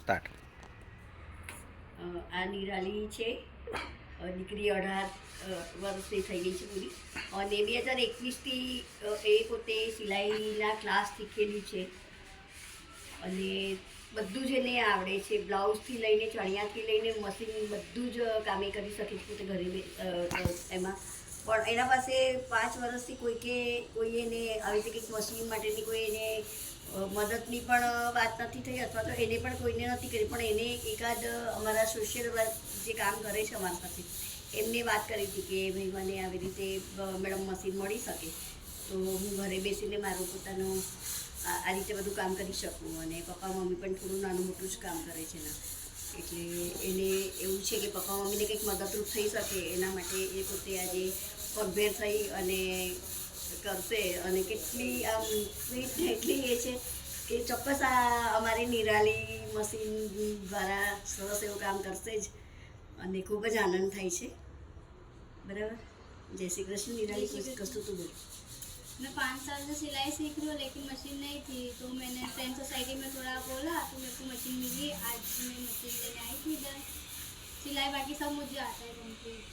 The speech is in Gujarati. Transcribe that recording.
સ્ટાર્ટ. આ નિરાલી છે, દીકરી 18 વર્ષની થઈ ગઈ છે પૂરી, અને 2021થી એ પોતે સિલાઈના ક્લાસ શીખેલી છે અને બધું જ એને આવડે છે. બ્લાઉઝથી લઈને ચણિયાથી લઈને મશીન બધું જ કામે કરી શકે છે પોતે ઘરે એમાં. પણ એના પાસે 5 વર્ષથી કોઈ એને આવી રીતે કંઈક મશીન માટેની કોઈ એને મદદની પણ વાત નથી થઈ, અથવા તો એને પણ કોઈને નથી કરી. પણ એને એકાદ અમારા સોશિયલ વર્ક જે કામ કરે છે અમારા સાથે, એમને વાત કરી હતી કે ભાઈ મને આવી રીતે મેડમ મશીન મળી શકે તો હું ઘરે બેસીને મારું પોતાનું આ રીતે બધું કામ કરી શકું. અને પપ્પા મમ્મી પણ થોડું નાનું મોટું જ કામ કરે છે ને, એટલે એને એવું છે કે પપ્પા મમ્મીને કંઈક મદદરૂપ થઈ શકે એના માટે એ પોતે આજે પગભેર થઈ અને કરશે. અને કેટલી આમ સ્વીટ એટલી એ છે કે ચોક્કસ આ અમારી નિરાલી મશીન દ્વારા સરસ એવું કામ કરશે જ, અને ખૂબ જ આનંદ થાય છે. बराबर. जय श्री कृष्ण. निराली कुछ कस्तू तो बोल. मैं 5 साल से सिलाई सीख रही हूँ, लेकिन मशीन नहीं थी, तो मैंने फ्रेंड सोसाइटी में थोड़ा बोला तो मेरे को मशीन मिली. आज मैं मशीन लेने आई थी इधर. सिलाई बाकी सब मुझे आता है कंप्लीट.